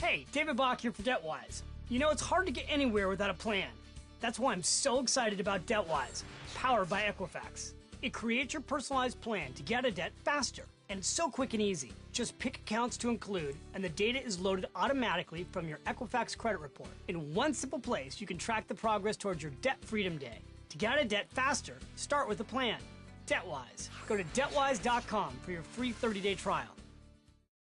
Hey, David Bach here for DebtWise. You know, it's hard to get anywhere without a plan. That's why I'm so excited about DebtWise, powered by Equifax. It creates your personalized plan to get out of debt faster, and it's so quick and easy. Just pick accounts to include, and the data is loaded automatically from your Equifax credit report. In one simple place, you can track the progress towards your debt freedom day. To get out of debt faster, start with a plan. DebtWise. Go to debtwise.com for your free 30-day trial.